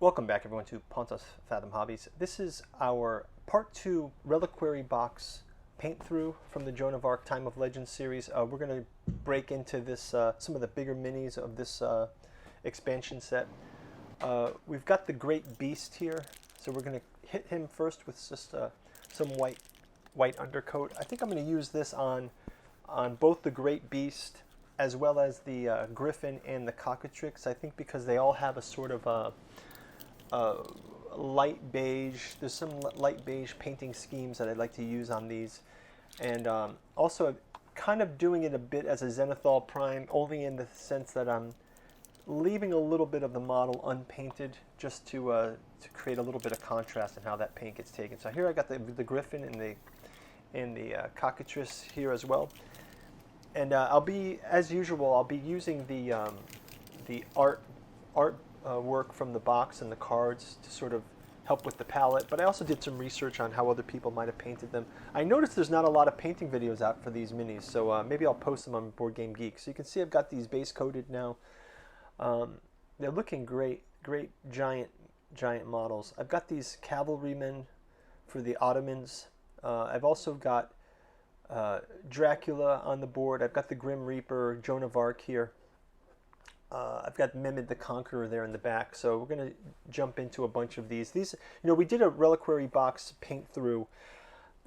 Welcome back everyone to Pontus Fathom Hobbies. This is our part 2 Reliquary box paint through from the Joan of Arc Time of Legends series. We're going to break into this some of the bigger minis of this expansion set. We've got the Great Beast here, so we're going to hit him first with just some white undercoat. I think I'm going to use this on both the Great Beast as well as the Griffin and the Cockatrix. I think because they all have a sort of light beige. There's some light beige painting schemes that I'd like to use on these, and also kind of doing it a bit as a Zenithal Prime, only in the sense that I'm leaving a little bit of the model unpainted just to create a little bit of contrast in how that paint gets taken. So here I got the Griffin and the Cockatrice here as well, and I'll be, as usual, I'll be using the art work from the box and the cards to sort of help with the palette, but I also did some research on how other people might have painted them. I noticed there's not a lot of painting videos out for these minis, so maybe I'll post them on Board Game Geek. So you can see I've got these base coated now. They're looking great, giant models. I've got these cavalrymen for the Ottomans. I've also got Dracula on the board. I've got the Grim Reaper, Joan of Arc here. I've got Mehmed the Conqueror there in the back, so we're going to jump into a bunch of these. These, we did a Reliquary box paint through.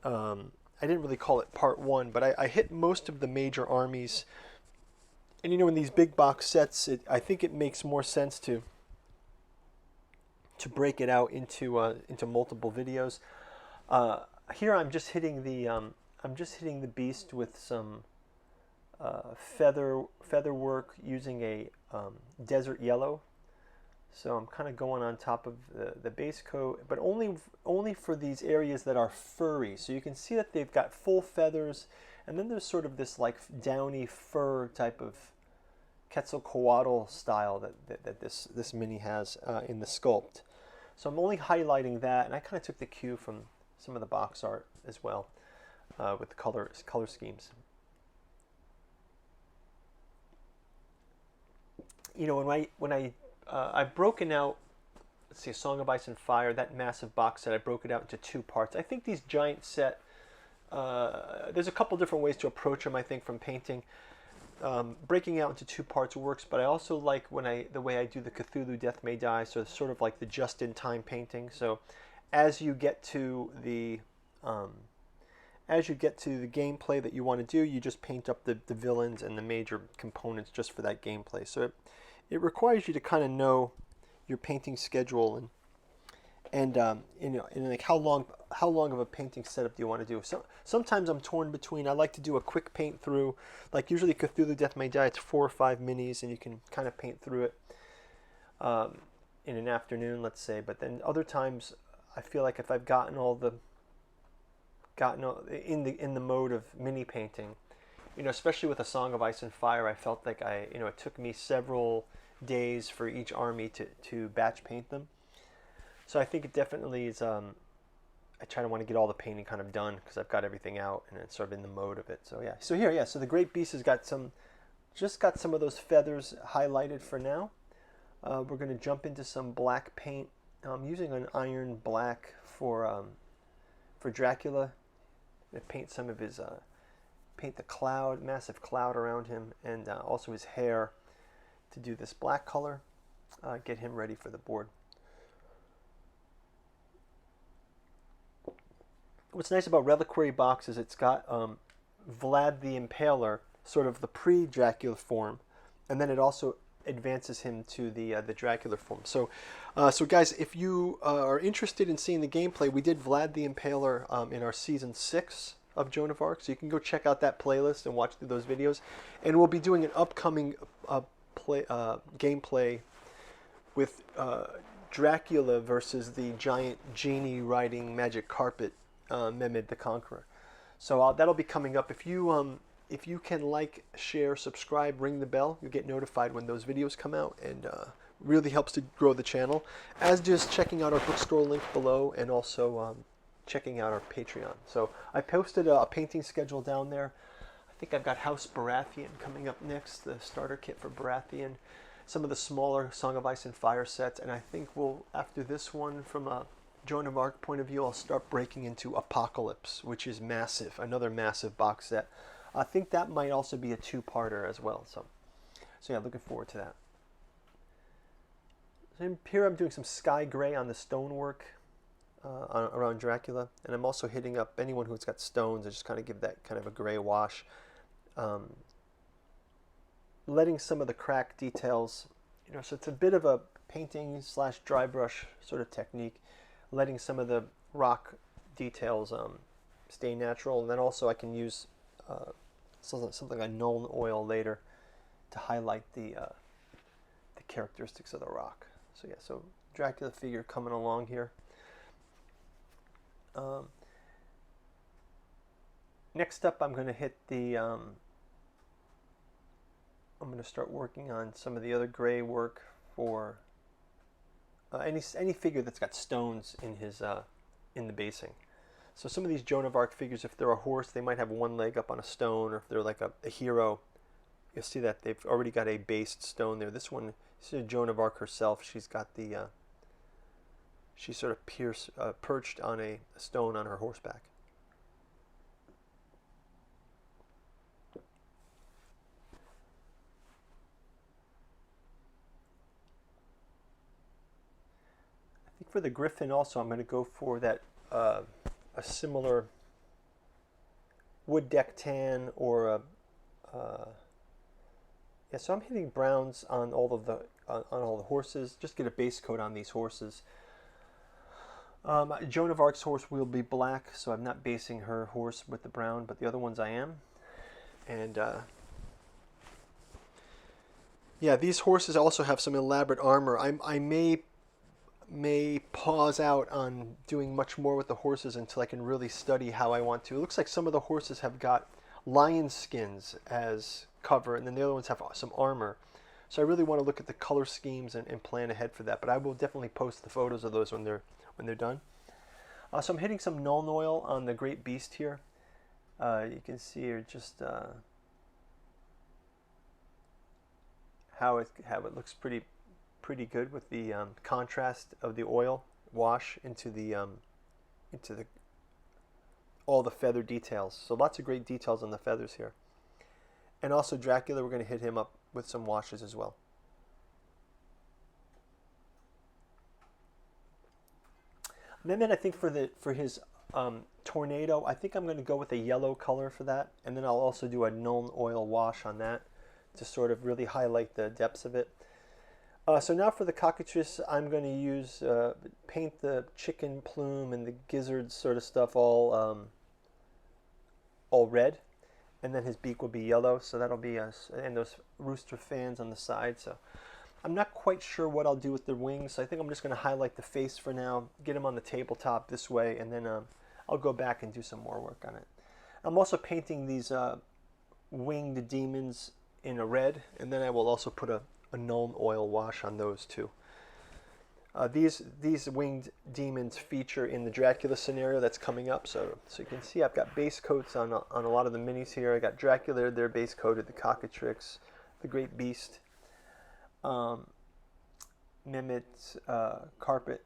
I didn't really call it part 1, but I hit most of the major armies. And in these big box sets, I think it makes more sense to break it out into multiple videos. Here I'm just hitting the beast with some feather work using a desert yellow. So I'm kind of going on top of the base coat, but only for these areas that are furry. So you can see that they've got full feathers, and then there's sort of this like downy fur type of Quetzalcoatl style that this mini has in the sculpt. So I'm only highlighting that, and I kind of took the cue from some of the box art as well with the color schemes. I've broken out, let's see, Song of Ice and Fire, that massive box set, I broke it out into 2 parts. I think these giant set, there's a couple different ways to approach them, I think, from painting. Breaking out into 2 parts works, but I also like the way I do the Cthulhu Death May Die, so it's sort of like the just-in-time painting. So as you get to the gameplay that you want to do, you just paint up the villains and the major components just for that gameplay. So it requires you to kind of know your painting schedule and like how long of a painting setup do you want to do. So sometimes I'm torn between, I like to do a quick paint through, like usually Cthulhu Death May Die, it's 4 or 5 minis, and you can kind of paint through it in an afternoon, let's say. But then other times I feel like if I've gotten in the mode of mini painting, especially with A Song of Ice and Fire, I felt like it took me several days for each army to batch paint them. So I think it definitely is, I try to want to get all the painting kind of done because I've got everything out and it's sort of in the mode of it. So yeah, so here, so the Great Beast has got some of those feathers highlighted for now. We're going to jump into some black paint. I'm using an iron black for Dracula. Paint some of his, paint the cloud, massive cloud around him, and also his hair to do this black color. Get him ready for the board. What's nice about Reliquary box is it's got Vlad the Impaler, sort of the pre-Dracula form, and then it also advances him to the Dracula form. So guys, if you are interested in seeing the gameplay, we did Vlad the Impaler in our season 6 of Joan of Arc, so you can go check out that playlist and watch through those videos. And we'll be doing an upcoming gameplay with Dracula versus the giant genie riding magic carpet Mehmed the Conqueror. So that'll be coming up. If you can like, share, subscribe, ring the bell, you'll get notified when those videos come out, and really helps to grow the channel, as does checking out our bookstore link below, and also checking out our Patreon. So I posted a painting schedule down there. I think I've got House Baratheon coming up next, the starter kit for Baratheon. some of the smaller Song of Ice and Fire sets, and I think we'll, after this one, from a Joan of Arc point of view, I'll start breaking into Apocalypse, which is massive, another massive box set. I think that might also be a two-parter as well. So yeah, looking forward to that. So here I'm doing some sky gray on the stonework around Dracula, and I'm also hitting up anyone who's got stones and just kind of give that kind of a gray wash. Letting some of the crack details, so it's a bit of a painting / dry brush sort of technique, letting some of the rock details stay natural, and then also I can use something like Nuln Oil later to highlight the characteristics of the rock. So yeah, so Dracula figure coming along here. Next up, I'm going to hit the I'm going to start working on some of the other gray work for any figure that's got stones in his in the basing. So some of these Joan of Arc figures, if they're a horse, they might have one leg up on a stone, or if they're like a hero, you'll see that they've already got a based stone there. This one, this is Joan of Arc herself. She's got the she's sort of perched on a stone on her horseback. For the Griffin also, I'm going to go for that a similar wood deck tan, or yeah. So I'm hitting browns on all of the on all the horses. Just get a base coat on these horses. Joan of Arc's horse will be black, so I'm not basing her horse with the brown, but the other ones I am. And yeah, these horses also have some elaborate armor. I may pause out on doing much more with the horses until I can really study how I want to. It looks like some of the horses have got lion skins as cover, and then the other ones have some armor. So I really want to look at the color schemes and plan ahead for that. But I will definitely post the photos of those when they're done. So I'm hitting some Nuln Oil on the Great Beast here. You can see here just how it looks pretty good with the contrast of the oil wash into the all the feather details. So lots of great details on the feathers here. And also Dracula, we're going to hit him up with some washes as well. And then I think for his tornado, I think I'm going to go with a yellow color for that, and then I'll also do a Nuln Oil wash on that to sort of really highlight the depths of it. So now for the cockatrice, I'm going to use paint the chicken plume and the gizzards sort of stuff all red, and then his beak will be yellow. So that'll be and those rooster fans on the side. So I'm not quite sure what I'll do with the wings. So I think I'm just going to highlight the face for now, get him on the tabletop this way, and then I'll go back and do some more work on it. I'm also painting these winged demons in a red, and then I will also put a Nuln Oil wash on those too. These winged demons feature in the Dracula scenario that's coming up. So you can see I've got base coats on a lot of the minis here. I got Dracula, they're base coated, the Cockatrix, the Great Beast, Mehmet Carpet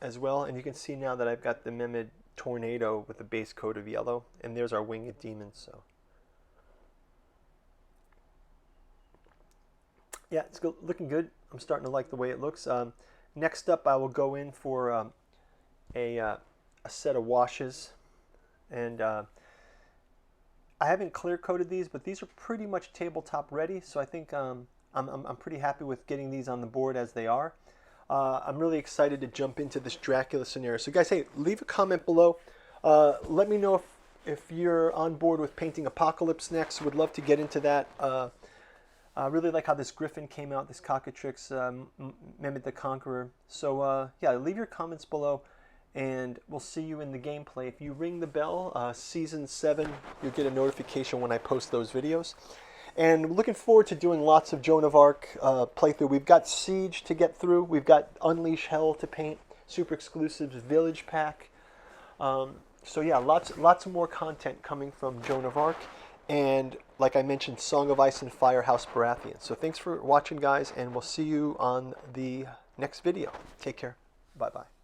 as well. And you can see now that I've got the Mehmet Tornado with the base coat of yellow, and there's our winged demons. So yeah, it's looking good. I'm starting to like the way it looks. Next up, I will go in for a set of washes, and I haven't clear coated these, but these are pretty much tabletop ready. So I think I'm pretty happy with getting these on the board as they are. I'm really excited to jump into this Dracula scenario. So guys, hey, leave a comment below. Let me know if you're on board with painting Apocalypse next. Would love to get into that. I really like how this Griffin came out, this Cockatrix, Mehmet the Conqueror. So yeah, leave your comments below, and we'll see you in the gameplay. If you ring the bell, Season 7, you'll get a notification when I post those videos. And looking forward to doing lots of Joan of Arc playthrough. We've got Siege to get through. We've got Unleash Hell to paint, super exclusives, Village Pack. So yeah, lots more content coming from Joan of Arc. and like I mentioned, Song of Ice and Fire House Baratheon. So thanks for watching, guys, and we'll see you on the next video. Take care. Bye-bye.